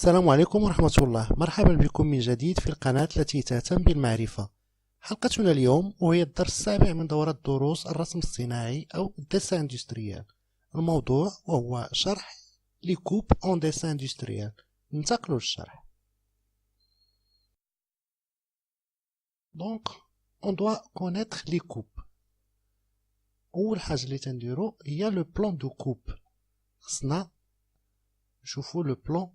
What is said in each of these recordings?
السلام عليكم ورحمة الله. مرحبا بكم من جديد في القناة التي تهتم بالمعرفة. حلقتنا اليوم وهي الدرس السابع من دورة دروس الرسم الصناعي أو الديسان اندستريال. الموضوع وهو شرح لي كوب اون ديسان اندستريال. ننتقل للشرح. دونك on doit connaître les coupes. أول حاجة اللي تنديرو هي لو بلان دو كوب. خصنا نشوفو لو بلان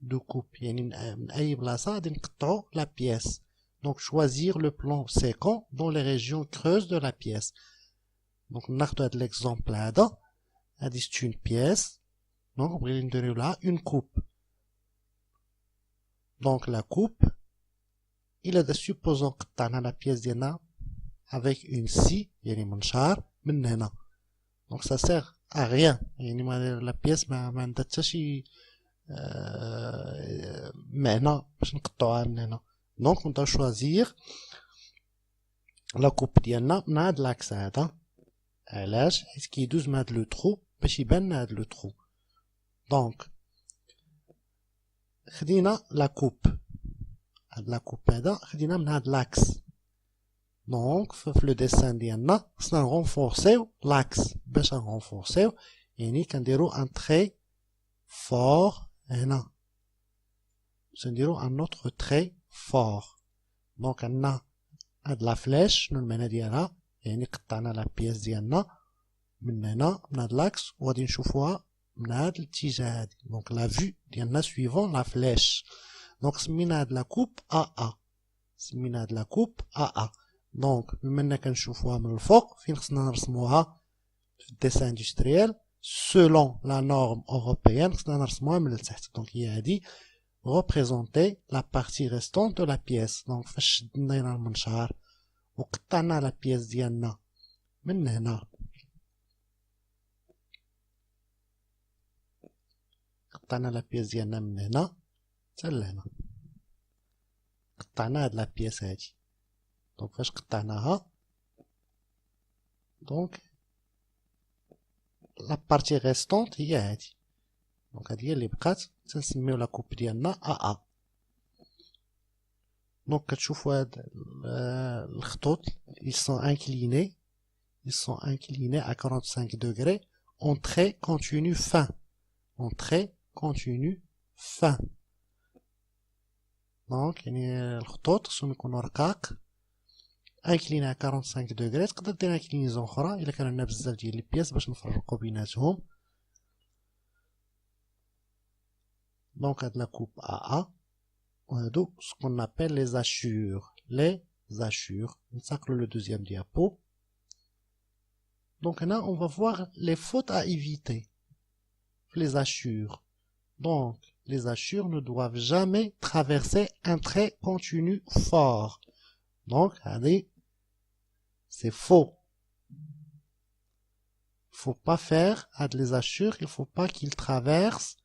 de coupe, يعني من أي بلاصة غادي نقطعو la pièce. Donc choisir le plan séquent dans les régions creuses de la pièce. Donc ناخدو هاد l'exemple هذا. هادي c'est une pièce. Donc بغينا نديرو لها une coupe. Donc la coupe, il a supposons قطعنا la pièce ديالنا avec une scie, يعني منشار من هنا. Donc ça sert à rien. يعني la pièce ما عندها حتى شي معنى باش نقطعوها من هنا. دونك نبداو شوازير لا كوب ديالنا من هاد لاكس هذا. علاش؟ حيت كيدوز من هاد لو ترو باش يبان هاد لو ترو. دونك خدينا لا كوب، هاد لا كوب هذا خدينا من هاد لاكس. دونك في لو ديسان ديالنا خصنا نغونفورسيو لاكس. باش نغونفورسيو يعني كنديرو ان تري فور هنا، نديرو ان اوتر تري فور. دونك عندنا هاد لا فلاش. شنو المعنى ديالها؟ يعني قطعنا لا بياس ديالنا من هنا من هاد لاكس وغادي نشوفوها من هاد الاتجاه هادي. دونك لا فيو ديالنا سويفون لا فلاش. دونك سمينا هاد لا كوب ا سمينا هاد لا كوب ا. دونك بما اننا كنشوفوها من الفوق، فين خصنا نرسموها؟ في الديسان اندستريال selon la norme européenne خصنا نرسموها من التحت. دونك هي هادي représenter la partie restante de la pièce. دونك فاش شدنا المنشار وقطعنا لا بياس ديالنا من هنا، قطعنا لا بياس ديالنا من هنا حتى لهنا، قطعنا هاد لا بياس هادي. دونك فاش قطعناها، دونك لا بارتي ريستونت هي هادي. دونك هادي هي اللي بقات، تنسميو لا كوب ديالنا ا. دونك كتشوفوا هاد الخطوط ils sont inclinés à 45 degrés en trait continu fin. En trait continu fin. دونك يعني الخطوط خصهم يكونوا رقاق incliné à 45 degrés. تقدر دير انكلينيزون اخرى الا كان عندنا بزاف ديال لي بياس باش نفرقوا بيناتهم. دونك هاد لا كوب ا وهادو سكون نابيل لي زاشور. لي زاشور. نساقلو لو دوزيام ديابو. دونك هنا on va voir les fautes à éviter. Les hachures. Donc les hachures ne doivent jamais traverser un trait continu fort. Donc هادي c'est faux. Il faut pas faire ad les hachures, il faut pas qu'ils traversent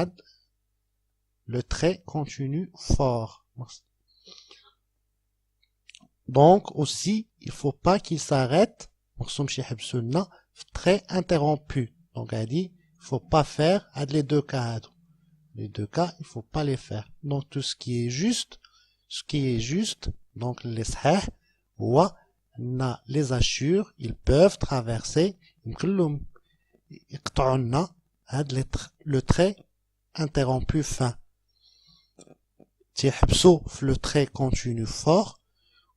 ad le trait continu fort. Donc aussi, il faut pas qu'ils s'arrêtent trait interrompu. Donc elle dit, il faut pas faire ad les deux cas. Les deux cas, il faut pas les faire. Donc tout ce qui est juste, donc les sahih ou les hachures, ils peuvent traverser le trait interrompu fin. تيحبسوا في le trait continu fort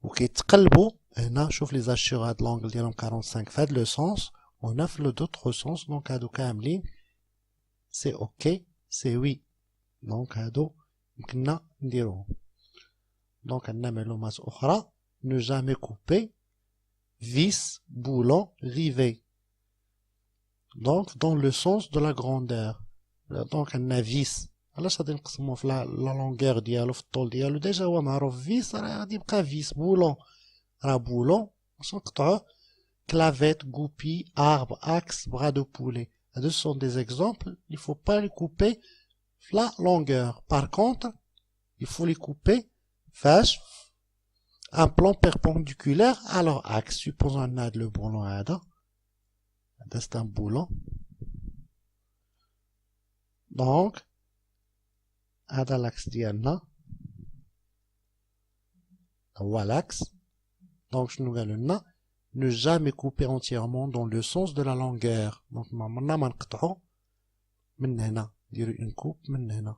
وكيتقلبوا هنا. شوف les hachures هاد l'angle ديالهم 45 في هاد le sens وهنا في l'autre sens. دونك هادو كاملين c'est ok, c'est oui. دونك هادو يمكننا نديروهم. دونك عندنا معلومات أخرى. ne jamais couper vis, boulon, rivet. Donc dans le sens de la grandeur. دونك عندنا vis. علاش غادي نقسموه في لا لونغور ديالو في الطول ديالو؟ ديجا هو معروف فيس، راه غادي يبقى فيس. بولون راه بولون باش نقطعوه. كلافيت، غوبي، arbre, axe, bras de poulet. هادو سون دي exemples. Il faut pas les couper في لا longueur. Par contre, il faut les couper فاش un plan perpendiculaire à leur axe. Supposons on a le boulon هذا c'est un boulon. Donc هذا l'axe ديالنا هو l'axe. Donc شنو قالوا لنا ne jamais couper entièrement dans le sens de la longueur. Donc ما نقطعوا من هنا نديروا une coupe من هنا.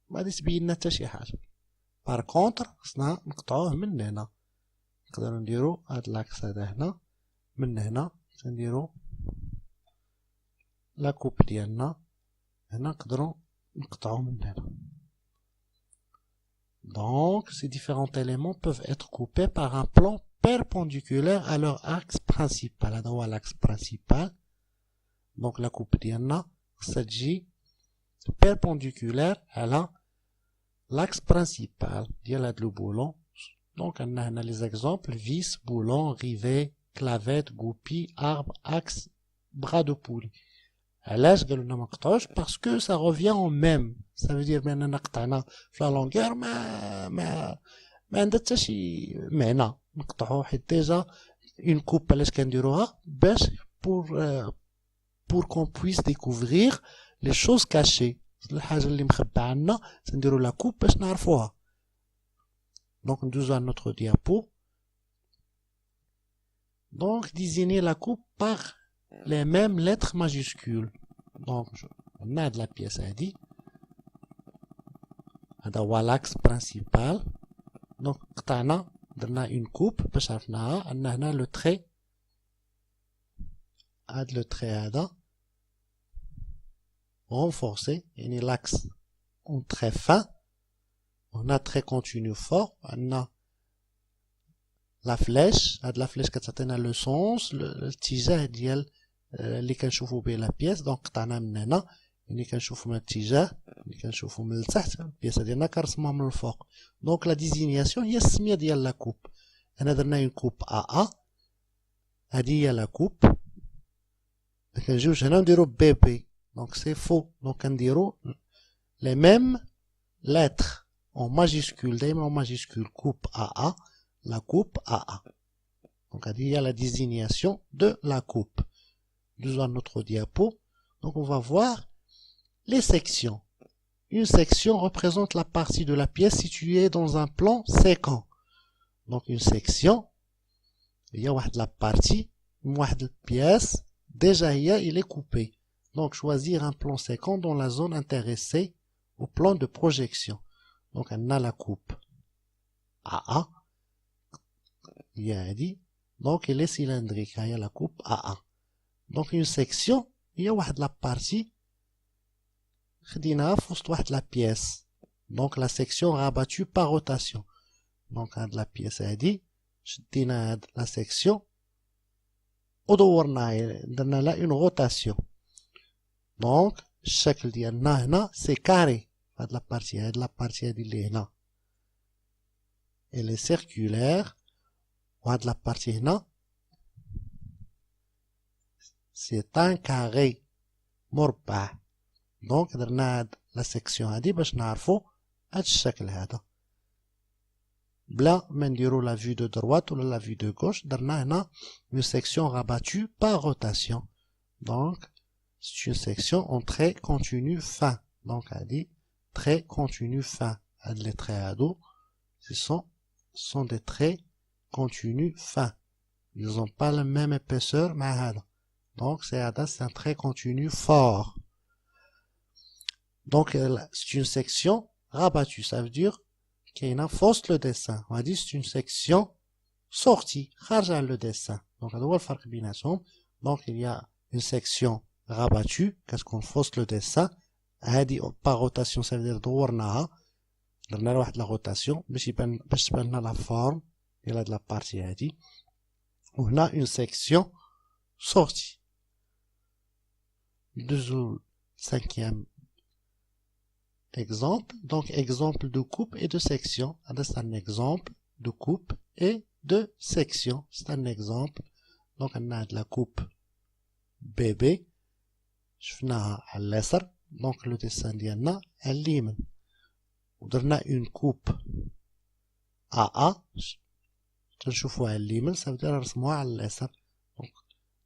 ما غادي تبين لنا حتى شي حاجه. بار كونتر خصنا نقطعوه من هنا. نقدروا نديروا هاد لاكس هذا هنا من هنا تنديروا لا كوب ديالنا هنا نقدروا نقطعوه من هنا. Donc ces différents éléments peuvent être coupés par un plan perpendiculaire à leur axe principal. هذا هو l'axe principal. Donc la coupe ديالنا خصها تجي perpendiculaire à l'axe principal ديال هاد لو بولون. Donc on a هنا les exemples vis, boulon, rivet, clavette, goupille, arbre, axe, bras de poulie. علاش قالوا لنا ما نقطعوش parce que ça revient au même. Ça veut dire باننا قطعنا في لا لونغور ما عندها حتى شي معنى نقطعوه حيت ديجا une coupe علاش كنديروها باش pour qu'on puisse découvrir les choses cachées. الحاجه اللي مخبى عنا تنديروا لا كوب باش نعرفوها. Donc ندوزو à notre diapo. Donc désigner la coupe par les mêmes lettres majuscules. Donc on a de la pièce هادي هذا هو l'axe principal. Donc قطعنا درنا une coupe باش عرفناها. عندنا هنا le trait هاد le trait هذا renforcé يعني l'axe en très fin. On a trait continu fort. On a la flèche. هاد la flèche كتعطينا le sens الاتجاه ديال اللي كنشوفوا به لا بيس. دونك قطعنا من هنا يعني كنشوفوا من الاتجاه اللي كنشوفوا من التحت البياسه ديالنا كنرسموها من الفوق. دونك لا ديزينياسيون هي السميه ديال لا كوب. هنا درنا اون كوب ا هذه هي لا كوب. كنجيوش هنا نديرو بي بي. دونك سي فو. دونك كنديرو لي ميم لتر en majuscule دايما en majuscule coupe AA la coupe AA. Donc il y a la désignation de la coupe. Nous avons notre diapo. Donc on va voir les sections. Une section représente la partie de la pièce située dans un plan séquent. Donc une section il y a la partie une pièce déjà il est coupé. Donc choisir un plan séquent dans la zone intéressée au plan de projection. Donc on a la coupe AA. Il y a dit. Donc elle est cylindrique. Il y a la coupe AA. Donc une section, il y a la partie خديناها في وسط واحد la pièce. Donc la section rabattue par rotation. Donc هاد la pièce هادي شدينا هاد la section ودورناها درنا لها une rotation. Donc الشكل ديالنا هنا c'est carré. هاد la partie هادي اللي هنا elle est circulaire. وهاد la partie هنا c'est un carré مربع. دونك درنا هاد لا سيكسيون هادي باش نعرفو هاد الشكل هذا بلا ما نديرو لا فيو دو دروات ولا لا فيو دو غوش. درنا هنا une section rabattue par rotation. Donc c'est une section en trait continu fin. Donc هادي trait continu fin. هاد les traits هادو ce sont des traits continus fins. Ils n'ont pas la même épaisseur مع هذا. Donc c'est un trait continu fort. Donc c'est une section rabattue. Ça veut dire qu'il y a une fausse le dessin. On va dire c'est une section sortie. خارجة le dessin. Donc هذا هو الفرق بيناتهم. Donc il y a une section rabattue. Qu'est-ce qu'on fausse le dessin. هذه par rotation. Ça veut dire دورناها. درنا لها واحد la rotation باش تبان لنا la forme ديال هاد la partie هادي. وهنا une section sortie. Cinquième exemple. Donc exemple de coupe et de section. C'est un exemple de coupe et de section. C'est un exemple. Donc on a de la coupe BB. شفناها على اليسار. Donc le dessin ديالنا على اليمين. ودرنا une coupe AA. تنشوفوها على اليمين. Ça veut dire نرسموها على اليسار. Donc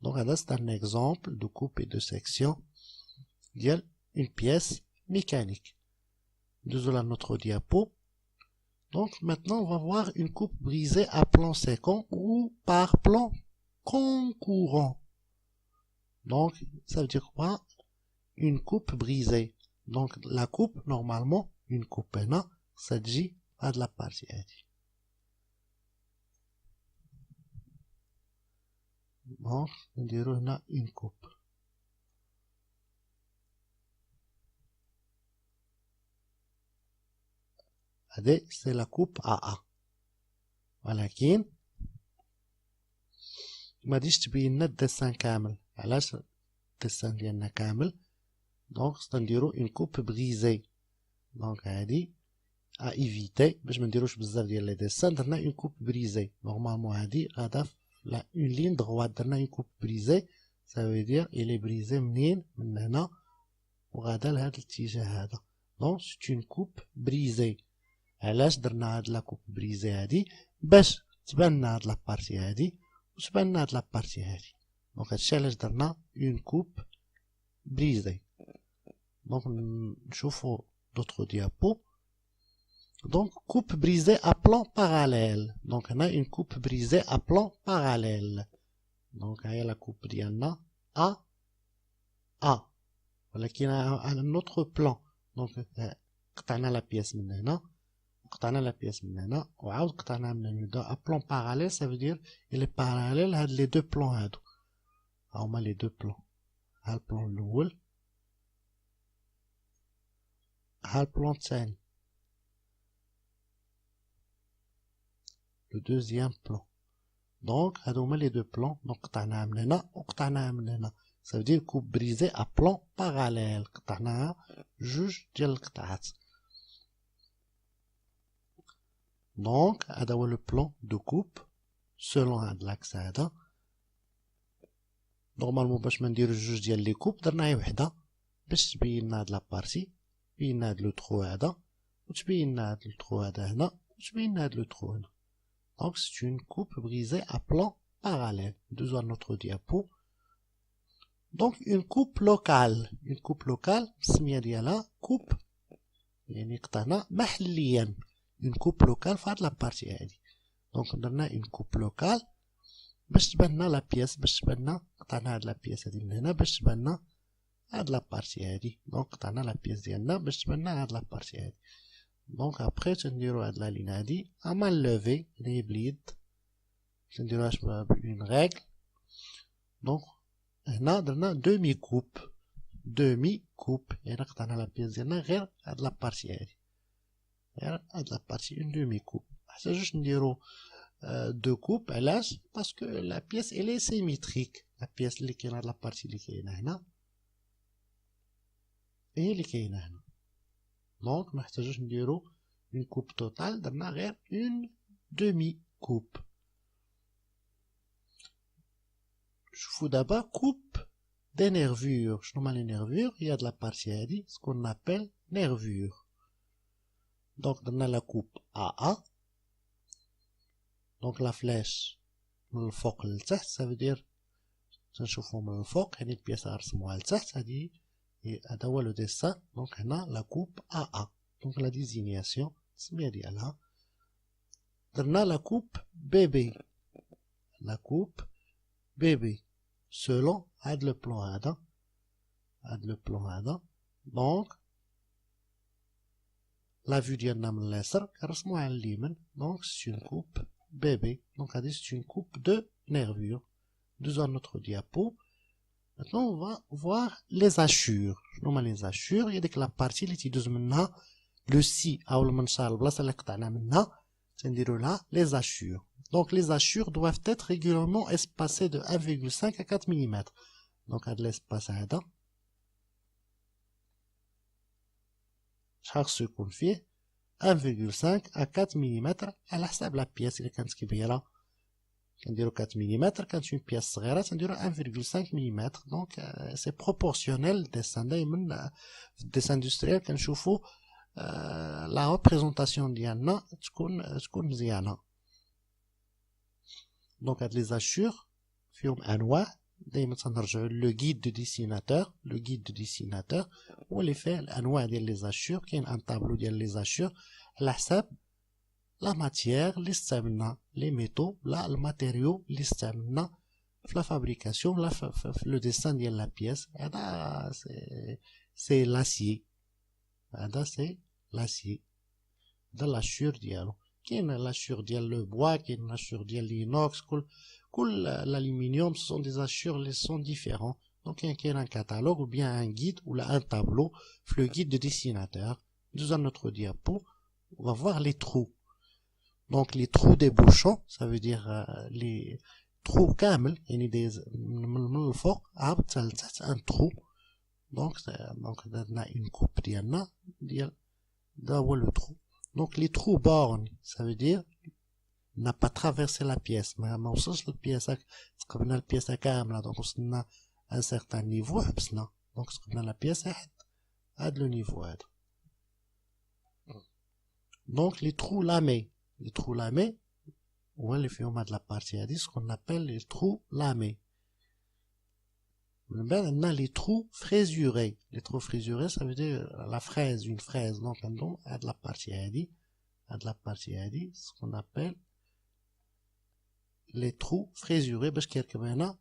Donc, c'est un exemple de coupe et de section d'une pièce mécanique. Nous allons notre diapo. Donc, maintenant, on va voir une coupe brisée à plan séquent ou par plan concurrent. Donc, ça veut dire quoi? Une coupe brisée. Donc, la coupe, normalement, une coupe هنا, ça dit à de la partie هذه. Donc, نديرو هنا une coupe. هذه c'est la coupe AA. ولكن ما ديش تبين لنا الدسان كامل. علاش الدسان ديالنا كامل؟ دونك نديرو une coupe brisée. دونك هادي à éviter باش ما نديروش بزاف ديال لي ديسان درنا une coupe brisée. نورمالمون هادي غادا لا une ligne droite درنا une coupe brisée. ça veut dire il est brisé منين؟ من هنا وغادا لهاد الاتجاه هذا. دونك c'est une coupe brisée. علاش درنا هاد لا كوب بريزي هادي؟ باش تبان لنا هاد لابارتي هادي وتبان لنا هاد لابارتي هادي. دونك هادشي علاش درنا اون كوب بريزي. دونك نشوفو دوطخ ديابو. دونك كوب بريزي ا بلان باراليل. دونك هنا اون كوب بريزي ا بلان باراليل. دونك هاهي لا كوب ديالنا ا ولكن على نوتخ بلان. دونك قطعنا لا بياس من هنا قطعنا لا بياس من هنا وعاود قطعنا من هنا. ا بلان باراليل ça veut dire il est parallèle هاد لي دو بلان هادو. هاهما لي دو بلان. ها البلان الاول ها البلان الثاني لو دوزيام بلان. دونك هادو هما لي دو بلان. دونك قطعناها من هنا وقطعناها من هنا. ça veut dire coupe brisée à plan parallèle. قطعناها جوج ديال القطعات. Donc, هذا هو لو بلان دو كوب سولون هاد لاكس هذا. نورمالمون باش ما نديرو جوج ديال لي كوب درنا غير وحده باش تبين لنا هاد لابارتي. تبين لنا هاد لو ترو هذا وتبين لنا هاد لو ترو هذا هنا وتبين لنا هاد لو ترو هنا. دونك سي اون كوب بريزي ا بلان باراليل. ندوزو على نوتر ديابو. دونك اون كوب لوكال. اون كوب لوكال السميه ديالها كوب يعني قطعنا محليا. une coupe locale في هاد لابارتي هادي. دونك درنا une coupe locale باش تبان لنا لا بياس. باش تبان لنا قطعنا هاد لا بياس هادي من هنا باش تبان لنا هاد لابارتي هادي. دونك قطعنا لا بياس ديالنا باش تبان لنا هاد لابارتي هادي. دونك ابخي تنديرو هاد لا لين هادي ا مان لوفي اللي باليد. تنديروهاش بون ريغل. دونك هنا درنا دومي كوب. دومي كوب يعني قطعنا لا بياس ديالنا غير هاد لابارتي هادي. هاد لابارتي اون دومي كوب. محتاجوش نديرو دو كوب. علاش؟ باسكو لا بياس الي سيميتريك. لا بياس اللي كاينه هاد لابارتي اللي كاينه هنا هي اللي كاينه هنا. دونك محتاجوش نديرو اون كوب توتال. درنا غير اون دومي كوب. شوفو دابا كوب دي نيرفور. شنو هما لي نيرفور؟ هي هاد لابارتي هادي سكون نابيل نيرفور. دونك درنا لا كوب AA. دونك لا فلاش من الفوق للتحت ça veut dire تنشوفو من الفوق يعني البياسة غنرسموها لتحت. هادي هذا هو لو ديسان. دونك هنا لا كوب AA. دونك لا ديزينياسيون التسمية ديالها. درنا لا كوب BB. لا كوب BB سولون هاد لو بلان هذا. هاد لو بلان هذا. دونك لا فيو ديالنا من اليسار كنرسموها على اليمين. دونك سي اون كوب بيبي. دونك هادي سي اون كوب دو نيرفور. دوزو على نوتر ديابو. maintenant on va voir les hachures. شنو هما لي زاشور؟ هي ديك لابارتي اللي تيدوز منها لو سي او المنشار البلاصه اللي قطعنا منها تنديرو لها لي زاشور. دونك لي زاشور doivent être régulièrement espacées de 1,5 à 4 mm. دونك هاد ليسباس هذا شحال خصو يكون فيه 1,5 à 4 ملم على حساب لا بياس. الا كانت كبيره كنديرو 4 ملم. كانت اون بياس صغيره تنديرو 1,5 ملم. دونك سي بروبورسيونيل. ديسان دايما في الديسان اندستريال كنشوفو لا ريبريزونطاسيون ديالنا تكون مزيانه. دونك هاد لي زاشور فيهم انواع. دايما تنرجعوا لو guide de dessinateur. Le guide de dessinateur هو اللي فيه الانواع ديال لي زاشور. كاين ان طابلو ديال لي زاشور على حساب لا ماتيير اللي استعملنا، لي ميتو لا الماتيريو اللي استعملنا في لا فابريكاسيون لا في لو ديسان ديال لا بياس. هذا سي لاسيي، هذا سي لاسيي، هذا لاشور ديالو. كاين لاشور ديال لو بوا، كاين لاشور ديال لينوكس، كل l'aluminium ce sont des hachures qui sont différents. Donc il y a un catalogue ou bien un guide ou un tableau, le guide de dessinateur. Dans notre diapo, on va voir les trous. Donc les trous des bouchons, ça veut dire les trous كامل، يعني des من الفوق عبد تحت un trou. Donc on a une coupe ديالنا ديال ده هو le trou. Donc les trous bornes, ça veut dire n'a pas traversé la pièce. ما وصلش للبياسة، تقبلنا البياسة كاملة. دونك وصلنا ان certain niveau حبسنا. دونك تقبلنا لا بياسة حد هاد لو نيفو هذا. دونك لي ترو لامي، لي ترو لامي هو اللي فيهم هاد لابارتي هادي سكون ابل لي ترو لامي. من بعد عندنا لي ترو فريزوري. لي ترو فريزوري ça veut dire la fraise، une fraise. دونك عندهم هاد لابارتي هادي، هاد لابارتي هادي سكون ابل les trous frésurés باش كيركب هنا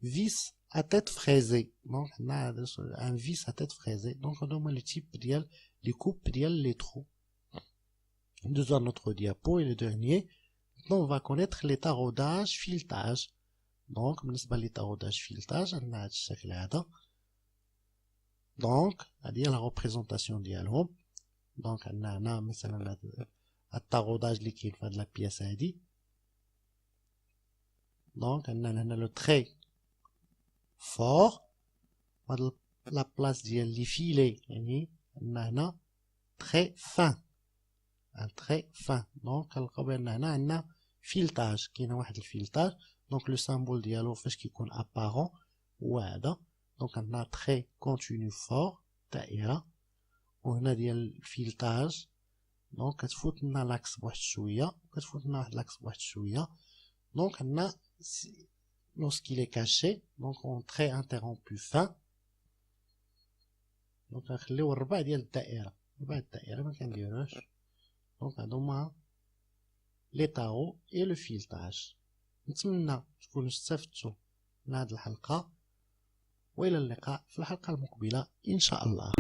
vis à tête fraisée. donc on a un vis à tête fraisée. donc on a le type ديال les coupes ديال les trous. Dans notre diapo et le dernier, maintenant on va connaître les taraudages filetage. donc بالنسبه لي taraudages filetage عندنا هذا الشكل هذا. donc هذه la représentation ديالهم. donc عندنا هنا مثلا التاروداج اللي كاين في هذه لا بياس هذه. donc on a le trait fort la place ديال les filets. يعني on a très fin، un trait fin. donc كنلقاو هنا عندنا filetage، كاين واحد الفيلتاج. donc le symbole ديالو فاش كيكون apparent هو هذا. donc on a trait continu fort دائرة، وهنا ديال الفيلتاج. donc كتفوت لنا لاكس بواحد شوية، كتفوت لنا واحد لاكس بواحد شوية. donc عندنا lorsqu'il est caché, donc on trait interrompu fin. donc نخليو الربع ديال الدائرة، ربع الدائرة ما كنديروش. donc هادوما لي تارو اي لو فيلتاج. نتمنى تكونوا استفدتوا من هاد الحلقة، والى اللقاء في الحلقة المقبلة ان شاء الله.